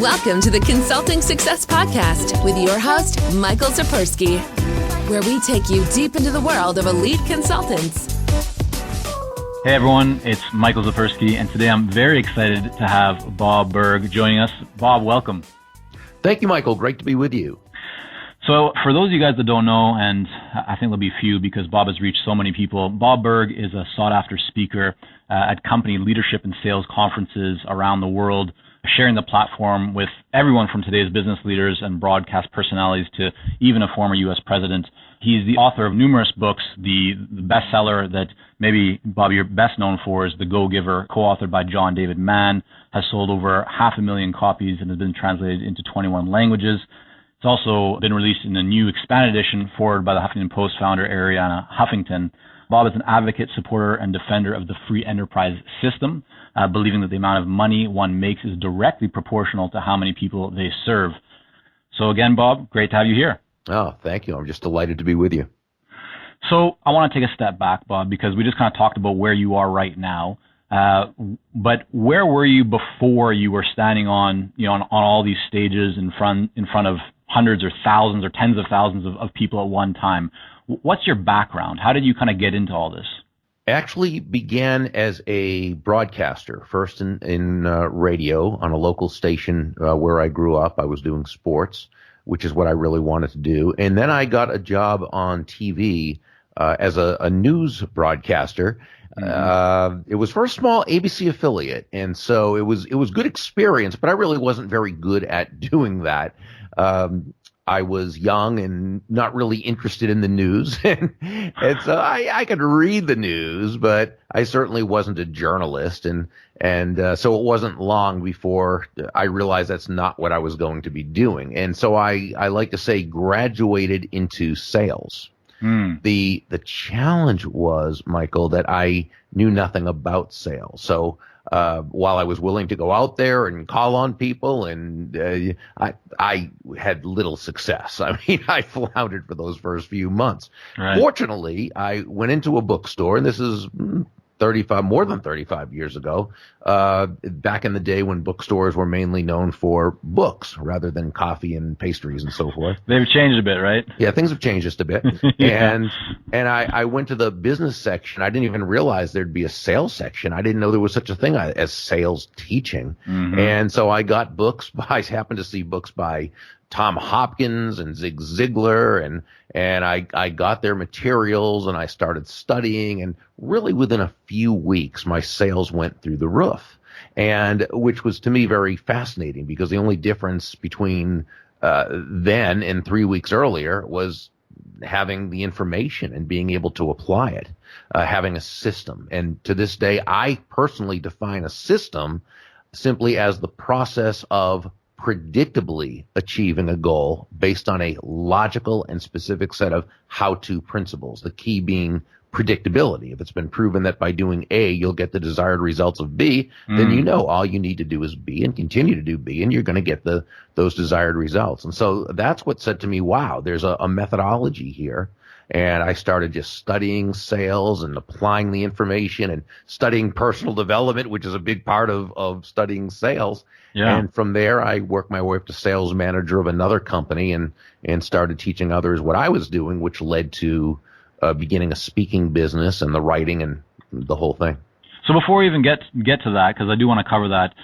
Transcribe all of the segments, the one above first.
Welcome to the Consulting Success Podcast with your host, Michael Sapersky, where we take you deep into the world of elite consultants. Hey everyone, it's Michael Sapersky, and today I'm very excited to have Bob Burg joining us. Bob, welcome. Thank you, Michael. Great to be with you. So for those of you guys that don't know, and I think there'll be few because Bob has reached so many people, Bob Burg is a sought-after speaker at company leadership and sales conferences around the world, sharing the platform with everyone from today's business leaders and broadcast personalities to even a former U.S. president. He's the author of numerous books. The bestseller that maybe, Bob, you're best known for is The Go-Giver, co-authored by John David Mann, has sold over 500,000 copies and has been translated into 21 languages. It's also been released in a new expanded edition forwarded by the Huffington Post founder, Arianna Huffington. Bob is an advocate, supporter, and defender of the free enterprise system, believing that the amount of money one makes is directly proportional to how many people they serve. So again, Bob, great to have you here. Oh, thank you. I'm just delighted to be with you. So I want to take a step back, Bob, because we just kind of talked about where you are right now. But where were you before you were standing on all these stages in front of hundreds or thousands or tens of thousands of people at one time? What's your background? How did you kind of get into all this? Actually began as a broadcaster, first in radio on a local station where I grew up. I was doing sports, which is what I really wanted to do. And then I got a job on TV as a news broadcaster. It was for a small ABC affiliate, and so it was good experience, but I really wasn't very good at doing that. I was young and not really interested in the news, and so I could read the news, but I certainly wasn't a journalist, and so it wasn't long before I realized that's not what I was going to be doing, and so I like to say graduated into sales. The challenge was, Michael, that I knew nothing about sales. So while I was willing to go out there and call on people, and I had little success. I mean, I floundered for those first few months. Right. Fortunately, I went into a bookstore, and this is more than 35 years ago, back in the day when bookstores were mainly known for books rather than coffee and pastries and so forth. They've changed a bit, right? Yeah, things have changed just a bit. Yeah. And I went to the business section. I didn't even realize there'd be a sales section. I didn't know there was such a thing as sales teaching. Mm-hmm. And so I got books. I happened to see books by Tom Hopkins and Ziglar, and I got their materials and I started studying, and really within a few weeks my sales went through the roof, and which was to me very fascinating because the only difference between then and 3 weeks earlier was having the information and being able to apply it, having a system. And to this day, I personally define a system simply as the process of predictably achieving a goal based on a logical and specific set of how-to principles, the key being predictability. If it's been proven that by doing A, you'll get the desired results of B, then you know all you need to do is B and continue to do B, and you're going to get those desired results. And so that's what said to me, wow, there's a methodology here. And I started just studying sales and applying the information and studying personal development, which is a big part of studying sales. Yeah. And from there, I worked my way up to sales manager of another company and started teaching others what I was doing, which led to beginning a speaking business and the writing and the whole thing. So before we even get to that, because I do want to cover that,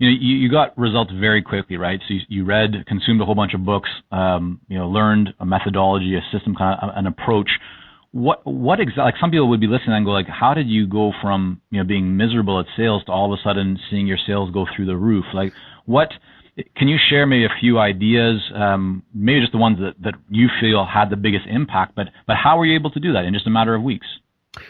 you got results very quickly, right? So you read, consumed a whole bunch of books, learned a methodology, a system, kind of an approach. What exactly? Like some people would be listening and go, like, how did you go from being miserable at sales to all of a sudden seeing your sales go through the roof? Like, what? Can you share maybe a few ideas, maybe just the ones that you feel had the biggest impact? But how were you able to do that in just a matter of weeks?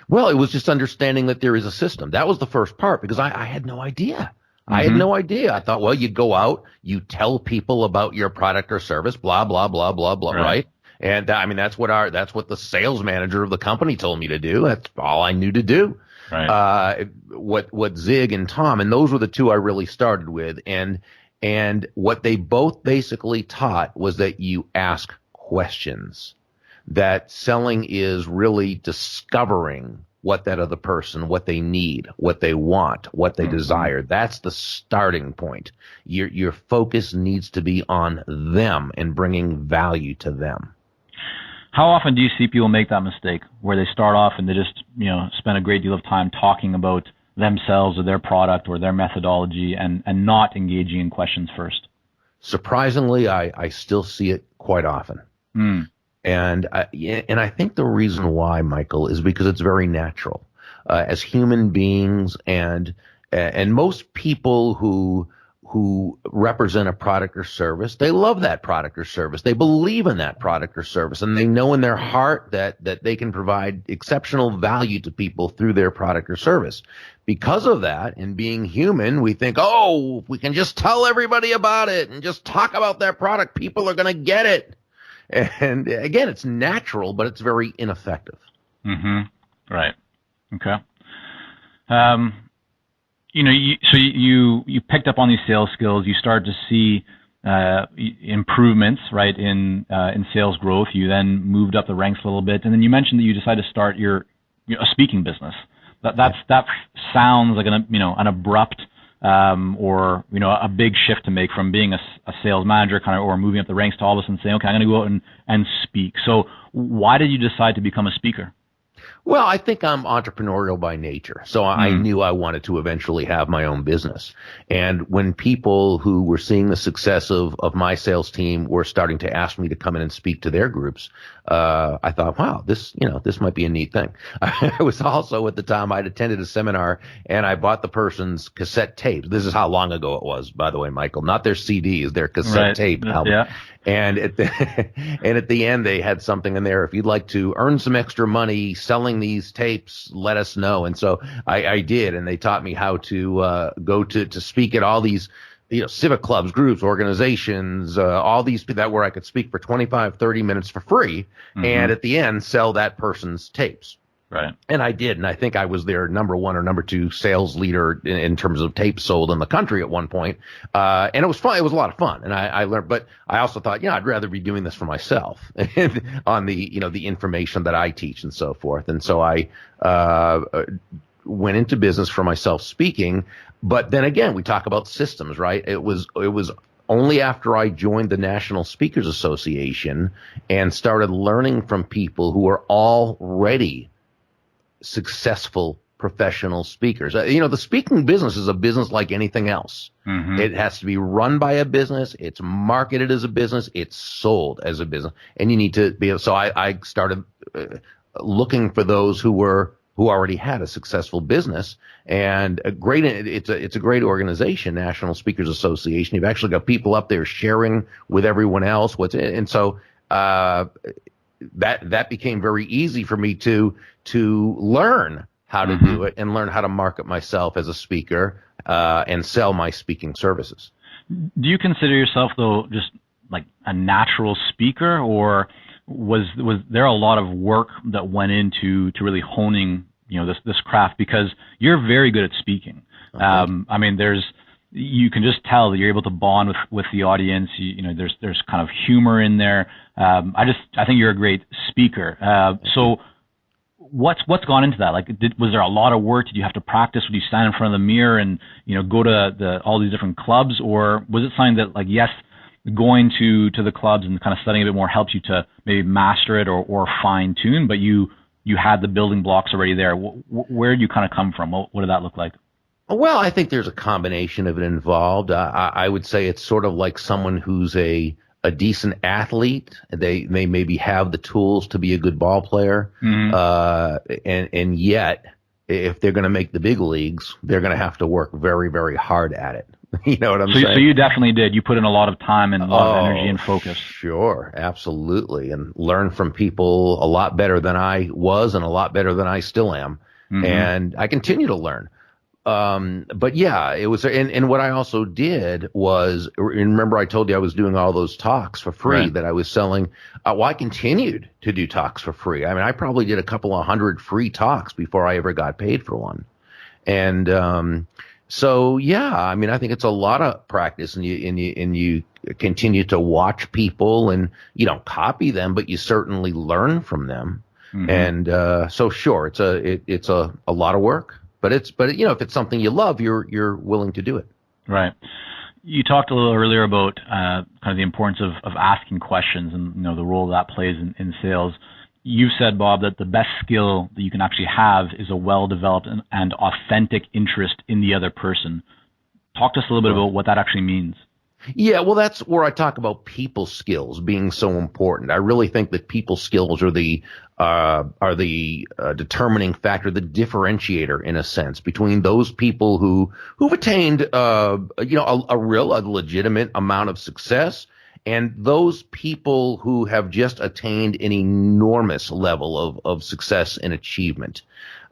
Well, it was just understanding that there is a system. That was the first part because I had no idea. I had no idea. I thought, well, you go out, you tell people about your product or service, blah, blah, blah, blah, blah, right? And I mean, that's what the sales manager of the company told me to do. That's all I knew to do. Right. What Zig and Tom, and those were the two I really started with. And what they both basically taught was that you ask questions, that selling is really discovering what that other person, what they need, what they want, what they desire. That's the starting point. Your focus needs to be on them and bringing value to them. How often do you see people make that mistake where they start off and they just, spend a great deal of time talking about themselves or their product or their methodology and not engaging in questions first? Surprisingly, I still see it quite often. And I think the reason why, Michael, is because it's very natural. As human beings and most people who represent a product or service, they love that product or service. They believe in that product or service, and they know in their heart that they can provide exceptional value to people through their product or service. Because of that, and being human, we think, if we can just tell everybody about it and just talk about that product, people are going to get it. And again, it's natural, but it's very ineffective. Right. Okay. You picked up on these sales skills. You started to see improvements, right, in sales growth. You then moved up the ranks a little bit, and then you mentioned that you decided to start a speaking business. That sounds like an abrupt or a big shift to make from being a sales manager or moving up the ranks to all of a sudden saying, okay, I'm going to go out and speak. So why did you decide to become a speaker? Well, I think I'm entrepreneurial by nature, so I knew I wanted to eventually have my own business. And when people who were seeing the success of my sales team were starting to ask me to come in and speak to their groups, I thought, wow, this might be a neat thing. I was also, at the time, I'd attended a seminar and I bought the person's cassette tapes. This is how long ago it was, by the way, Michael, not their CDs, their cassette tape album. Yeah. And at the end, they had something in there. If you'd like to earn some extra money selling these tapes, let us know. And so I did, and they taught me how to go to speak at all these civic clubs, groups, organizations, all these that where I could speak for 25, 30 minutes for free, and at the end sell that person's tapes. Right. And I did, and I think I was their number one or number two sales leader in terms of tapes sold in the country at one point. And it was fun. It was a lot of fun, and I learned. But I also thought, I'd rather be doing this for myself on the information that I teach and so forth. And so I went into business for myself speaking. But then again, we talk about systems, right? It was only after I joined the National Speakers Association and started learning from people who are already successful professional speakers. The speaking business is a business like anything else. It has to be run by a business. It's marketed as a business. It's sold as a business. And you need to be, so I started looking for those who already had a successful business, and it's a great organization, National Speakers Association. You've actually got people up there sharing with everyone else and so that became very easy for me to learn how to do it and learn how to market myself as a speaker and sell my speaking services. Do you consider yourself, though, just like a natural speaker, or was there a lot of work that went into really honing this craft? Because you're very good at speaking. You can just tell that you're able to bond with the audience. There's kind of humor in there. I think you're a great speaker. So what's gone into that? Like, was there a lot of work? Did you have to practice? Would you stand in front of the mirror and go to all these different clubs, or was it something that, like, yes, going to the clubs and kind of studying a bit more helps you to maybe master it or fine tune, but you had the building blocks already there? Where did you kind of come from? What did that look like? Well, I think there's a combination of it involved. I would say it's sort of like someone who's a decent athlete. They maybe have the tools to be a good ball player, and yet if they're going to make the big leagues, they're going to have to work very, very hard at it. You know what I'm saying? So you definitely did. You put in a lot of time and a lot of energy and focus. Sure, absolutely, and learn from people a lot better than I was and a lot better than I still am, and I continue to learn. But yeah, it was, and what I also did was, remember I told you I was doing all those talks for free that I was selling. I continued to do talks for free. I mean, I probably did a couple of 100 free talks before I ever got paid for one. And, so yeah, I mean, I think it's a lot of practice, and you continue to watch people, and you don't copy them, but you certainly learn from them. And so sure, it's a lot of work, but if it's something you love, you're willing to do it. Right. You talked a little earlier about kind of the importance of asking questions and the role that plays in sales. You've said, Bob, that the best skill that you can actually have is a well-developed and authentic interest in the other person. Talk to us a little bit about what that actually means. Yeah, well, that's where I talk about people skills being so important. I really think that people skills are the determining factor, the differentiator in a sense between those people who've attained a legitimate amount of success and those people who have just attained an enormous level of success and achievement.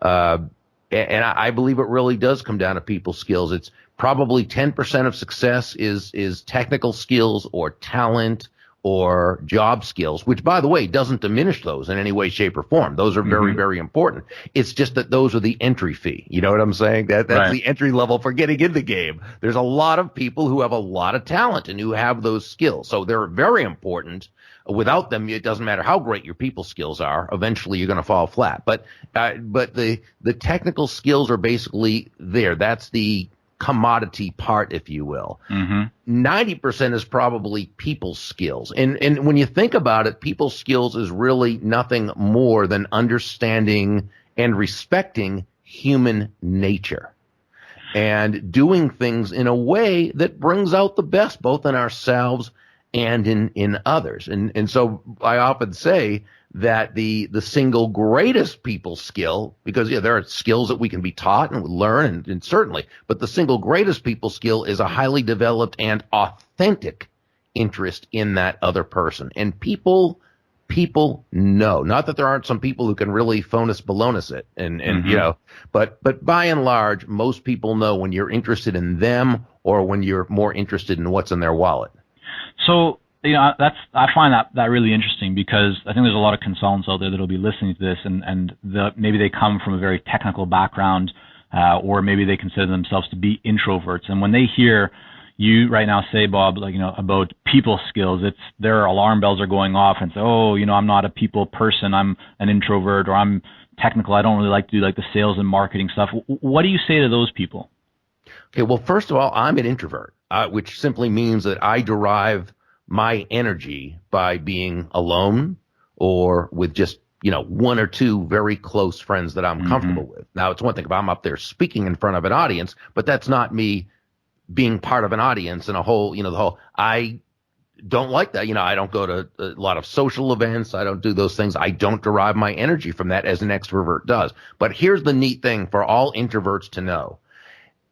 And I believe it really does come down to people skills. It's probably 10% of success is technical skills or talent or job skills, which, by the way, doesn't diminish those in any way, shape, or form. Those are very, very important. It's just that those are the entry fee. You know what I'm saying? That's right. The entry level for getting in the game. There's a lot of people who have a lot of talent and who have those skills. So they're very important. Without them, it doesn't matter how great your people skills are. Eventually, you're going to fall flat. But the technical skills are basically there. That's the commodity part, if you will. 90% is probably people skills. And when you think about it, people skills is really nothing more than understanding and respecting human nature and doing things in a way that brings out the best, both in ourselves and in others. And so I often say that the single greatest people skill, because there are skills that we can be taught and learn, and certainly, but the single greatest people skill is a highly developed and authentic interest in that other person. And people know, not that there aren't some people who can really phonus balonus it, but by and large, most people know when you're interested in them or when you're more interested in what's in their wallet. So, I find that really interesting because I think there's a lot of consultants out there that'll be listening to this and maybe they come from a very technical background, or maybe they consider themselves to be introverts. And when they hear you right now say, Bob, about people skills, their alarm bells are going off and say, I'm not a people person. I'm an introvert, or I'm technical. I don't really like to do the sales and marketing stuff. What do you say to those people? Okay. Well, first of all, I'm an introvert, which simply means that I derive my energy by being alone or with just, one or two very close friends that I'm comfortable with. Now, it's one thing if I'm up there speaking in front of an audience, but that's not me being part of an audience and I don't like that. I don't go to a lot of social events. I don't do those things. I don't derive my energy from that as an extrovert does. But here's the neat thing for all introverts to know.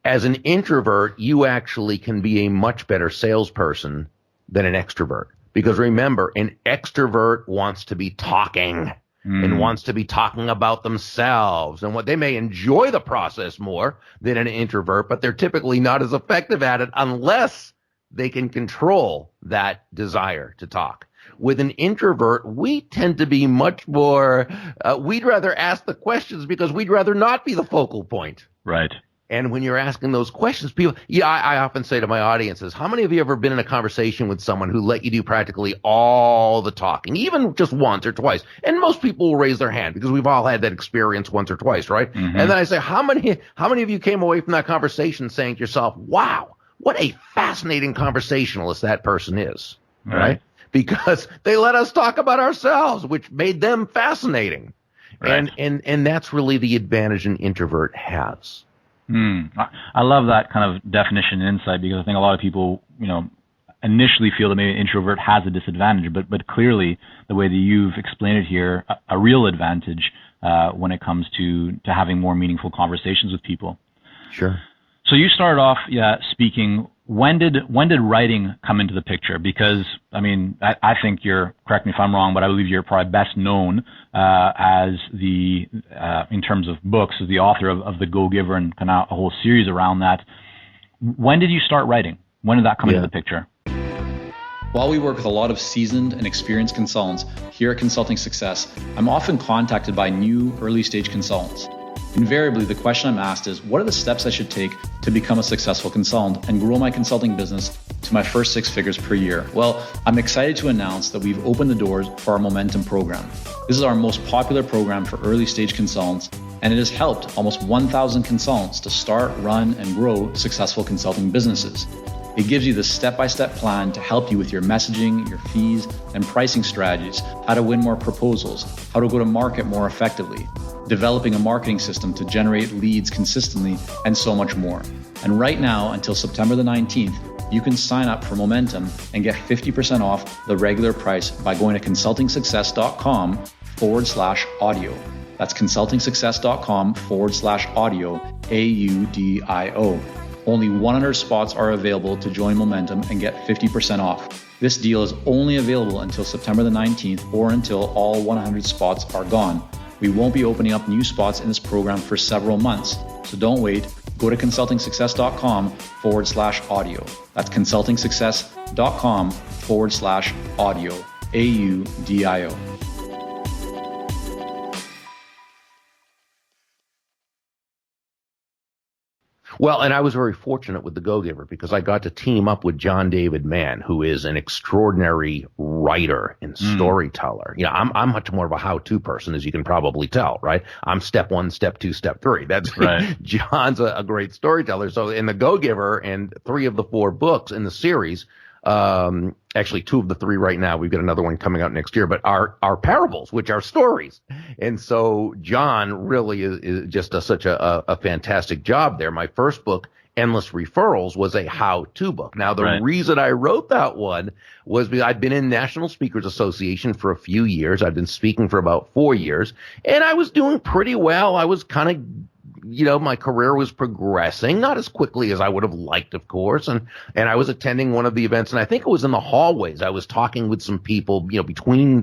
As an introvert, you actually can be a much better salesperson than an extrovert. Because remember, an extrovert wants to be talking and wants to be talking about themselves and what they may enjoy the process more than an introvert, but they're typically not as effective at it unless they can control that desire to talk. With an introvert, we tend to be much more, we'd rather ask the questions because we'd rather not be the focal point. Right. And when you're asking those questions, I often say to my audiences, how many of you ever been in a conversation with someone who let you do practically all the talking, even just once or twice? And most people will raise their hand because we've all had that experience once or twice, right? And then I say, how many of you came away from that conversation saying to yourself, wow, what a fascinating conversationalist that person is, right? Because they let us talk about ourselves, which made them fascinating. Right. And that's really the advantage an introvert has. I love that kind of definition and insight because I think a lot of people, initially feel that maybe an introvert has a disadvantage, but clearly the way that you've explained it here, a real advantage when it comes to having more meaningful conversations with people. Sure. So you started off, speaking. When did writing come into the picture? Because I think correct me if I'm wrong, but I believe you're probably best known as in terms of books, as the author of The Go-Giver and kind of a whole series around that. When did you start writing? When did that come into the picture? While we work with a lot of seasoned and experienced consultants here at Consulting Success, I'm often contacted by new early stage consultants. Invariably, the question I'm asked is, what are the steps I should take to become a successful consultant and grow my consulting business to my first 6 figures per year? Well, I'm excited to announce that we've opened the doors for our Momentum program. This is our most popular program for early stage consultants, and it has helped almost 1,000 consultants to start, run, and grow successful consulting businesses. It gives you the step-by-step plan to help you with your messaging, your fees, and pricing strategies, how to win more proposals, how to go to market more effectively, developing a marketing system to generate leads consistently, and so much more. And right now, until September the 19th, you can sign up for Momentum and get 50% off the regular price by going to consultingsuccess.com/audio. That's consultingsuccess.com/audio, AUDIO. Only 100 spots are available to join Momentum and get 50% off. This deal is only available until September the 19th or until all 100 spots are gone. We won't be opening up new spots in this program for several months, so don't wait. Go to consultingsuccess.com/audio. That's consultingsuccess.com/audio, AUDIO. Well, and I was very fortunate with the Go-Giver because I got to team up with John David Mann, who is an extraordinary writer and storyteller. You know, I'm much more of a how-to person, as you can probably tell, right? I'm step 1, step 2, step 3. That's right. John's a great storyteller. So in the Go-Giver and 3 of the 4 books in the series, actually 2 of the 3 right now, we've got another one coming out next year, but are parables, which are stories. And so John really is just such a fantastic job there. My first book, Endless Referrals, was a how-to book. Now, the reason I wrote that one was because I'd been in National Speakers Association for a few years. I'd been speaking for about 4 years, and I was doing pretty well. I was kind of, my career was progressing, not as quickly as I would have liked, of course. And I was attending one of the events, and I think it was in the hallways. I was talking with some people, between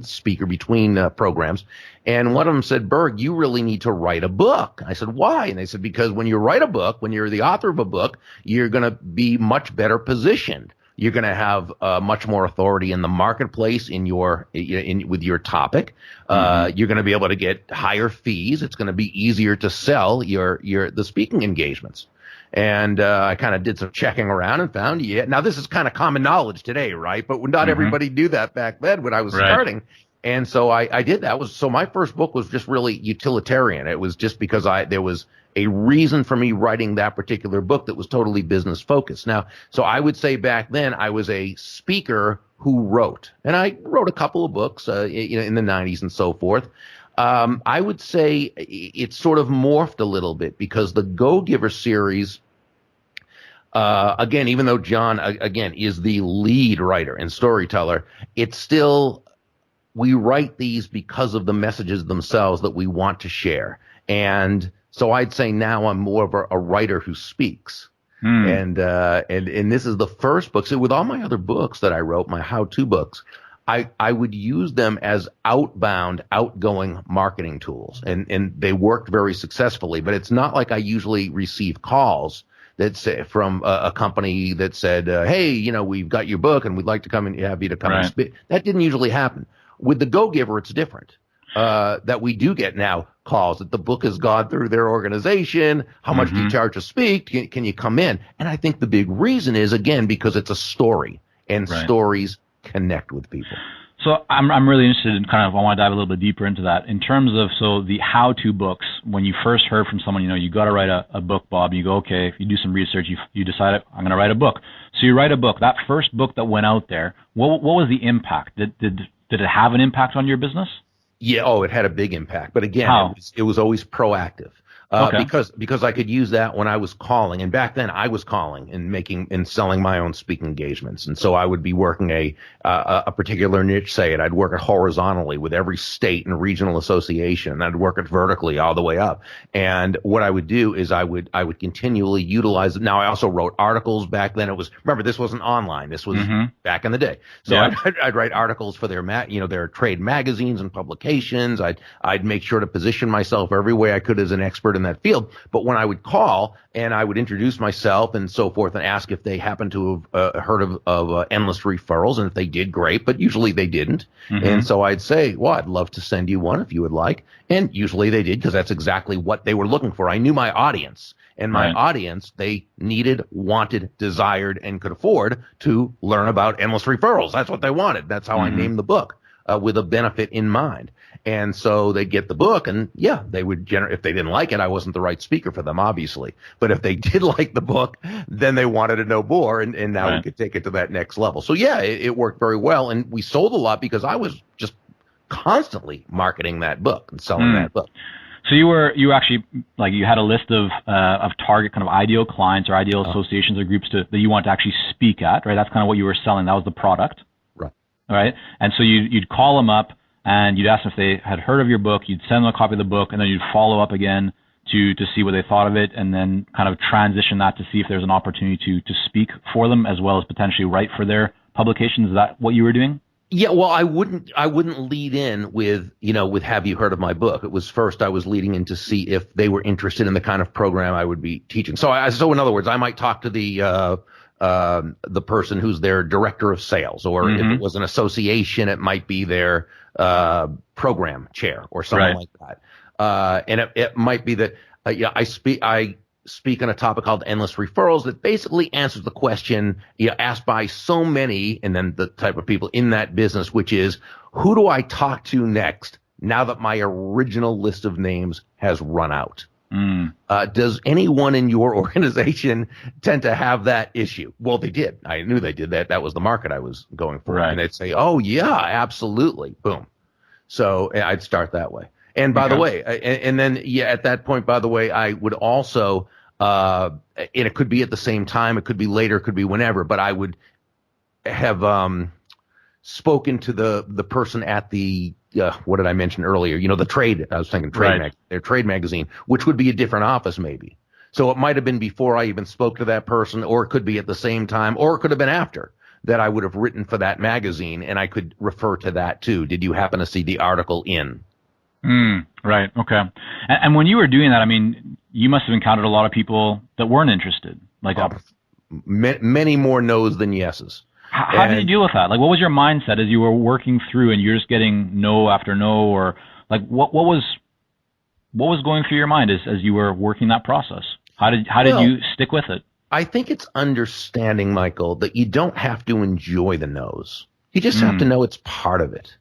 programs. And one of them said, "Burg, you really need to write a book." I said, "Why?" And they said, "Because when you write a book, when you're the author of a book, you're going to be much better positioned. You're going to have much more authority in the marketplace with your topic. You're going to be able to get higher fees. It's going to be easier to sell the speaking engagements." And I kind of did some checking around and found, now this is kind of common knowledge today, right? But not everybody knew that back then when I was starting. And so I did that. So my first book was just really utilitarian. It was just because there was a reason for me writing that particular book that was totally business focused. Now, so I would say back then I was a speaker who wrote, and I wrote a couple of books, in the 90s and so forth. I would say it sort of morphed a little bit because the Go-Giver series, again, even though John, again, is the lead writer and storyteller, it's still, we write these because of the messages themselves that we want to share. And so I'd say now I'm more of a writer who speaks. And this is the first book. So with all my other books that I wrote, my how-to books, I would use them as outgoing marketing tools. And they worked very successfully. But it's not like I usually receive calls that say from a company that said, "Hey, we've got your book and we'd like to come and have you to come and speak." That didn't usually happen. With the Go-Giver, it's different. That we do get now calls that the book has gone through their organization. How much do you charge to speak? Can you come in? And I think the big reason is, again, because it's a story, and stories connect with people. So I'm really interested in I want to dive a little bit deeper into that in terms of, the how-to books. When you first heard from someone, you got to write a book, Bob, and you go, okay, if you do some research, you decide, I'm going to write a book. So you write a book. That first book that went out there, what was the impact? Did it have an impact on your business? Yeah, it had a big impact. But again, it was always proactive. Because I could use that when I was calling, and back then I was calling and selling my own speaking engagements, and so I would be working a particular niche, say, and I'd work it horizontally with every state and regional association, and I'd work it vertically all the way up. And what I would do is I would continually utilize it. Now I also wrote articles back then. Remember, this wasn't online. This was back in the day. So I'd write articles for their trade magazines and publications. I'd make sure to position myself every way I could as an expert in in that field. But when I would call and I would introduce myself and so forth and ask if they happened to have heard of endless referrals, and if they did, great, but usually they didn't. And so I'd say, well, I'd love to send you one if you would like. And usually they did, because that's exactly what they were looking for. I knew my audience. And my audience, they needed, wanted, desired, and could afford to learn about endless referrals. That's what they wanted. That's how I named the book, with a benefit in mind. And so they'd get the book, and yeah, they would if they didn't like it, I wasn't the right speaker for them, obviously. But if they did like the book, then they wanted to know more, and now we could take it to that next level. So yeah, it worked very well, and we sold a lot because I was just constantly marketing that book and selling that book. So you actually, like, you had a list of target kind of ideal clients or ideal associations or groups that you want to actually speak at, right? That's kind of what you were selling. That was the product. Right. And so you'd call them up and you'd ask them if they had heard of your book. You'd send them a copy of the book, and then you'd follow up again to see what they thought of it, and then kind of transition that to see if there's an opportunity to speak for them, as well as potentially write for their publications. Is that what you were doing? Yeah, well, I wouldn't lead in with have you heard of my book? It was first I was leading in to see if they were interested in the kind of program I would be teaching. So in other words, I might talk to the person who's their director of sales, or if it was an association, it might be their program chair or something like that. And it might be that I speak on a topic called endless referrals that basically answers the question asked by so many, and then the type of people in that business, which is, who do I talk to next now that my original list of names has run out? Does anyone in your organization tend to have that issue? Well, they did. I knew they did that. That was the market I was going for. And they'd say, oh yeah, absolutely. Boom. So I'd start that way. And by the way, and then at that point, by the way, I would also, and it could be at the same time, it could be later, it could be whenever, but I would have spoken to the person at the what did I mention earlier? The trade. I was thinking their trade magazine, which would be a different office maybe. So it might have been before I even spoke to that person, or it could be at the same time, or it could have been after that I would have written for that magazine, and I could refer to that too. Did you happen to see the article in? Right. Okay. And when you were doing that, I mean, you must have encountered a lot of people that weren't interested. Like many more no's than yeses. How did you deal with that? Like, what was your mindset as you were working through and you're just getting no after no, or like what was going through your mind as you were working that process? How did you stick with it? I think it's understanding, Michael, that you don't have to enjoy the no's. You just have to know it's part of it.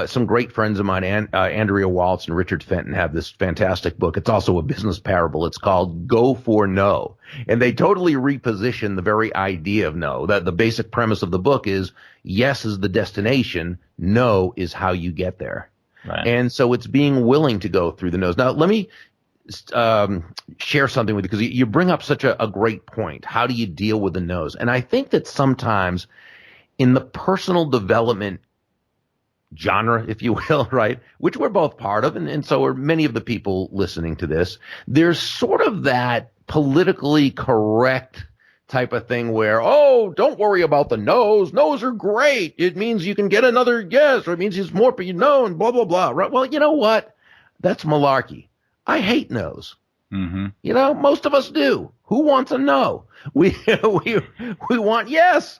Some great friends of mine, Andrea Waltz and Richard Fenton, have this fantastic book. It's also a business parable. It's called Go for No. And they totally reposition the very idea of no. The basic premise of the book is yes is the destination, no is how you get there. Right. And so it's being willing to go through the no's. Now, let me share something with you, because you bring up such a great point. How do you deal with the no's? And I think that sometimes in the personal development genre, if you will, right, which we're both part of, and so are many of the people listening to this, there's sort of that politically correct type of thing where, oh, don't worry about the no's. No's are great. It means you can get another yes, or it means it's more known, blah, blah, blah. Right? Well, you know what? That's malarkey. I hate no's. Most of us do. Who wants a no? We want yes.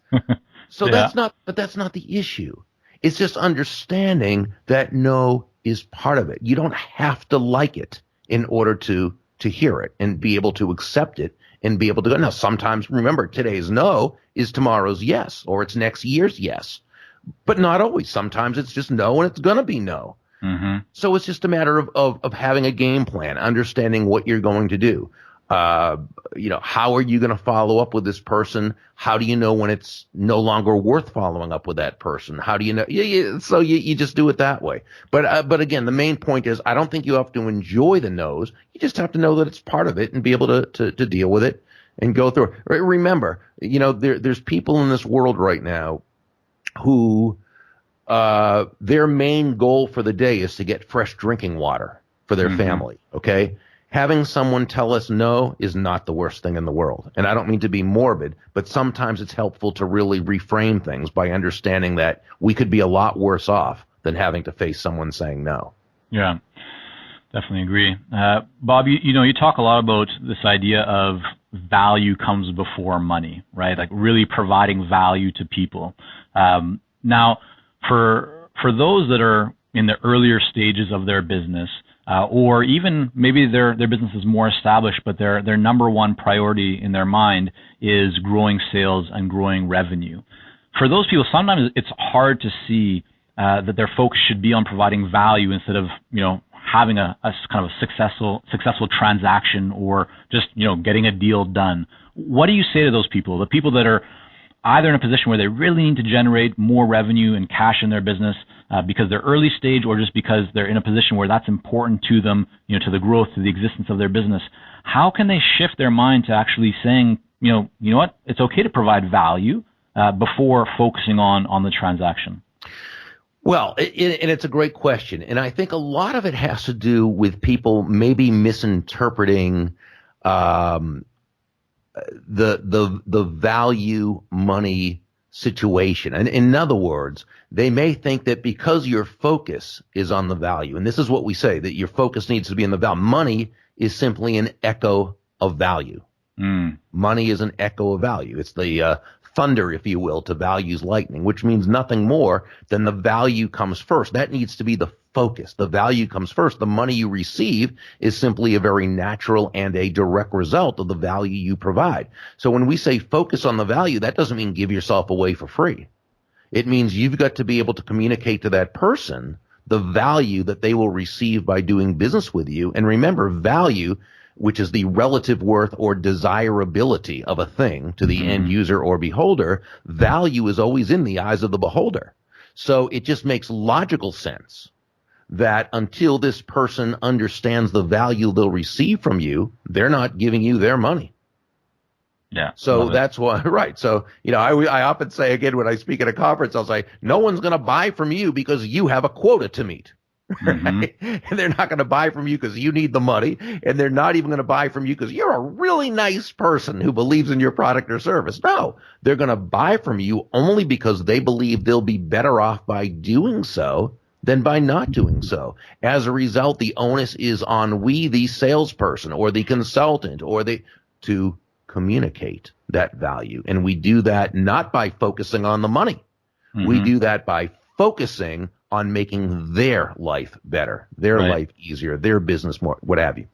So that's not the issue. It's just understanding that no is part of it. You don't have to like it in order to hear it and be able to accept it and be able to go. Now, sometimes, remember, today's no is tomorrow's yes, or it's next year's yes. But not always. Sometimes it's just no, and it's going to be no. So it's just a matter of having a game plan, understanding what you're going to do. How are you going to follow up with this person? How do you know when it's no longer worth following up with that person? How do you know? So you just do it that way. But again, the main point is, I don't think you have to enjoy the no's. You just have to know that it's part of it and be able to deal with it and go through it. Remember, there's people in this world right now who their main goal for the day is to get fresh drinking water for their family. Okay. Having someone tell us no is not the worst thing in the world. And I don't mean to be morbid, but sometimes it's helpful to really reframe things by understanding that we could be a lot worse off than having to face someone saying no. Yeah. Definitely agree. Bob, you talk a lot about this idea of value comes before money, right? Like really providing value to people. Now, for those that are in the earlier stages of their business, or even maybe their business is more established, but their number one priority in their mind is growing sales and growing revenue. For those people, sometimes it's hard to see that their focus should be on providing value instead of having a kind of a successful transaction or just getting a deal done. What do you say to those people? The people that are either in a position where they really need to generate more revenue and cash in their business because they're early stage, or just because they're in a position where that's important to them, to the growth, to the existence of their business. How can they shift their mind to actually saying, you know what, it's okay to provide value before focusing on the transaction? Well, and it's a great question. And I think a lot of it has to do with people maybe misinterpreting the value money situation. And in other words, they may think that because your focus is on the value, and this is what we say, that your focus needs to be on the value. Money is simply an echo of value. Money is an echo of value. It's the thunder, if you will, to value's lightning, which means nothing more than the value comes first. That needs to be the focus. The value comes first. The money you receive is simply a very natural and a direct result of the value you provide. So when we say focus on the value, that doesn't mean give yourself away for free. It means you've got to be able to communicate to that person the value that they will receive by doing business with you. And remember, value, which is the relative worth or desirability of a thing to the end user or beholder, value is always in the eyes of the beholder. So it just makes logical sense that until this person understands the value they'll receive from you, they're not giving you their money. Yeah. So that's why, right. So, I often say, again, when I speak at a conference, I'll say, no one's going to buy from you because you have a quota to meet. Right? And they're not going to buy from you because you need the money, and they're not even going to buy from you because you're a really nice person who believes in your product or service. No, they're going to buy from you only because they believe they'll be better off by doing so than by not doing so. As a result, the onus is on we, the salesperson or the consultant to communicate that value. And we do that not by focusing on the money. We do that by focusing on making their life better, their life easier, their business more, what have you.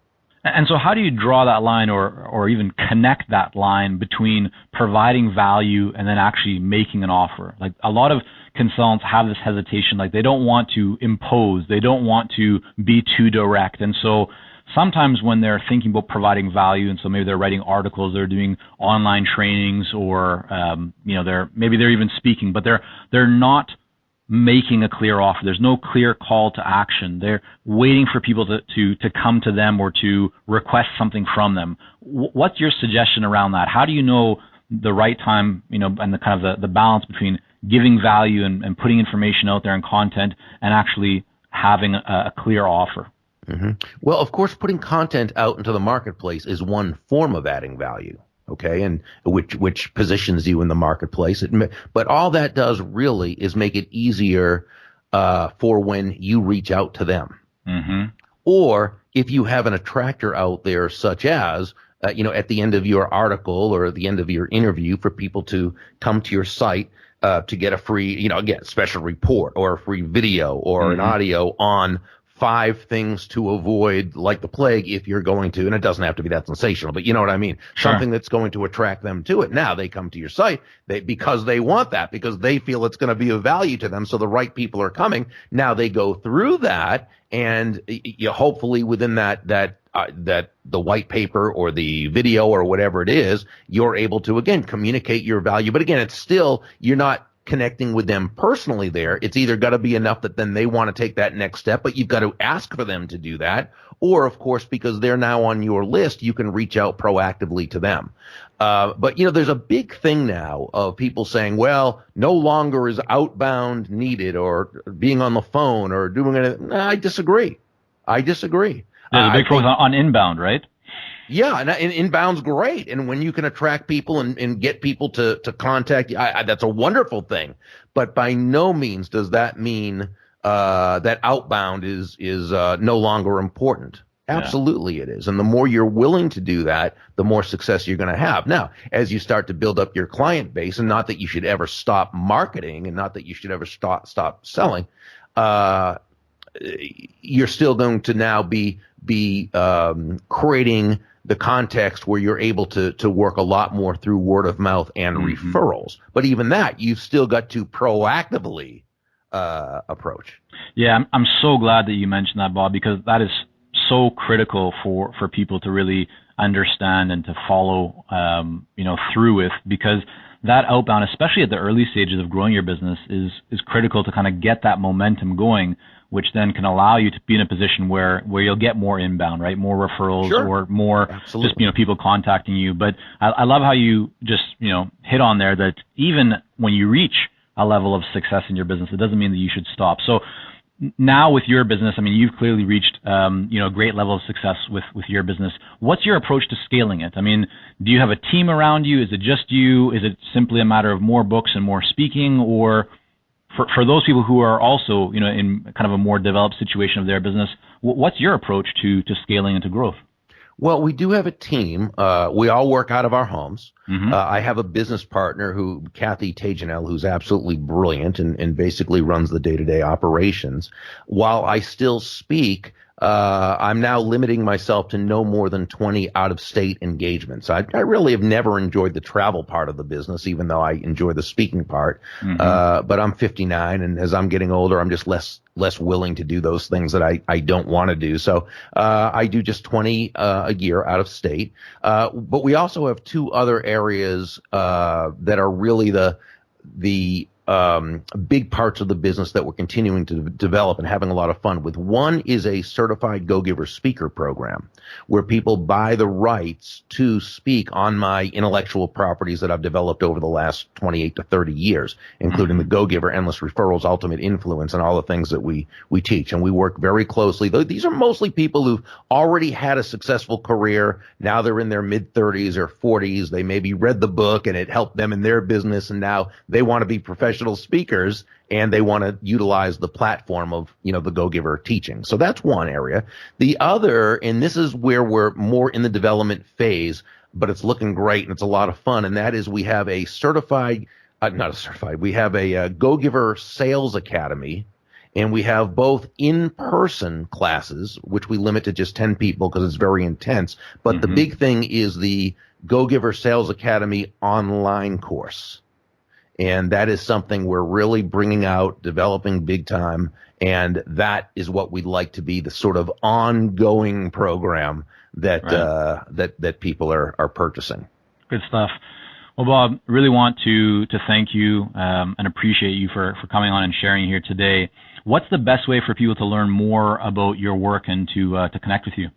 And so how do you draw that line or even connect that line between providing value and then actually making an offer? Like a lot of consultants have this hesitation, like they don't want to impose, they don't want to be too direct. And so sometimes when they're thinking about providing value, and so maybe they're writing articles, they're doing online trainings, or they're even speaking, but they're not making a clear offer. There's no clear call to action. They're waiting for people to come to them or to request something from them. What's your suggestion around that? How do you know the right time, and the kind of the balance between giving value and putting information out there and content and actually having a clear offer? Well, of course, putting content out into the marketplace is one form of adding value. Okay, and which positions you in the marketplace. But all that does really is make it easier for when you reach out to them. Or if you have an attractor out there, such as at the end of your article or at the end of your interview, for people to come to your site to get a free, special report or a free video or an audio on 5 things to avoid like the plague if you're going to, and it doesn't have to be that sensational, but you know what I mean? Sure. Something that's going to attract them to it. Now they come to your site because they want that, because they feel it's going to be of value to them. So the right people are coming. Now they go through that, and hopefully within that the white paper or the video or whatever it is, you're able to, again, communicate your value. But again, it's still, you're not connecting with them personally there. It's either got to be enough that then they want to take that next step, but you've got to ask for them to do that. Or, of course, because they're now on your list, you can reach out proactively to them. But, there's a big thing now of people saying, well, no longer is outbound needed or being on the phone or doing anything. I disagree. There's a big focus on inbound, right? Yeah, and inbound's great. And when you can attract people and get people to contact you, that's a wonderful thing. But by no means does that mean that outbound is no longer important. Absolutely it is. And the more you're willing to do that, the more success you're going to have. Now, as you start to build up your client base, and not that you should ever stop marketing and not that you should ever stop selling, you're still going to now be creating the context where you're able to work a lot more through word of mouth and referrals. But even that, you've still got to proactively approach. Yeah, I'm so glad that you mentioned that, Bob, because that is so critical for people to really understand and to follow, through with, because that outbound, especially at the early stages of growing your business, is critical to kind of get that momentum going, which then can allow you to be in a position where you'll get more inbound, right? More referrals or more just, people contacting you. But I love how you just, hit on there that even when you reach a level of success in your business, it doesn't mean that you should stop. So now with your business, I mean, you've clearly reached, a great level of success with your business. What's your approach to scaling it? I mean, do you have a team around you? Is it just you? Is it simply a matter of more books and more speaking? Or for those people who are also, in kind of a more developed situation of their business, what's your approach to scaling and to growth? Well, we do have a team. We all work out of our homes. I have a business partner Kathy Tajanel, who's absolutely brilliant and basically runs the day-to-day operations. While I still speak, I'm now limiting myself to no more than 20 out-of-state engagements. I really have never enjoyed the travel part of the business, even though I enjoy the speaking part. But I'm 59, and as I'm getting older, I'm just less willing to do those things that I don't want to do. So I do just 20 a year out of state. But we also have two other areas that are really the big parts of the business that we're continuing to develop and having a lot of fun with. One is a certified Go-Giver speaker program where people buy the rights to speak on my intellectual properties that I've developed over the last 28 to 30 years, including the Go-Giver, Endless Referrals, Ultimate Influence, and all the things that we teach. And we work very closely. These are mostly people who've already had a successful career. Now they're in their mid-30s or 40s. They maybe read the book and it helped them in their business, and now they want to be professional speakers, and they want to utilize the platform of, the Go-Giver teaching. So that's one area. The other, and this is where we're more in the development phase, but it's looking great and it's a lot of fun, and that is we have a we have a Go-Giver Sales Academy, and we have both in-person classes, which we limit to just 10 people because it's very intense. But the big thing is the Go-Giver Sales Academy online course. And that is something we're really bringing out, developing big time. And that is what we'd like to be the sort of ongoing program that that people are purchasing. Good stuff. Well, Bob, really want to thank you and appreciate you for coming on and sharing here today. What's the best way for people to learn more about your work and to connect with you?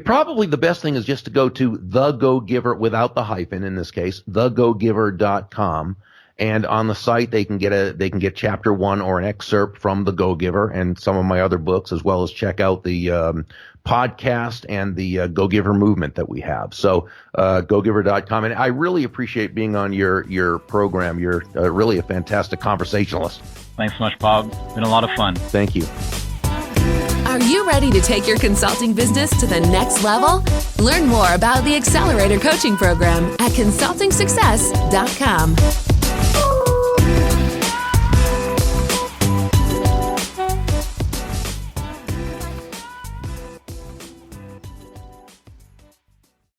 Probably the best thing is just to go to The Go-Giver, without the hyphen in this case, thegogiver.com. And on the site, they can get chapter 1 or an excerpt from The Go-Giver and some of my other books, as well as check out the podcast and the Go-Giver movement that we have. So gogiver.com. And I really appreciate being on your program. You're really a fantastic conversationalist. Thanks so much, Bob. It's been a lot of fun. Thank you. Are you ready to take your consulting business to the next level? Learn more about the Accelerator Coaching Program at consultingsuccess.com.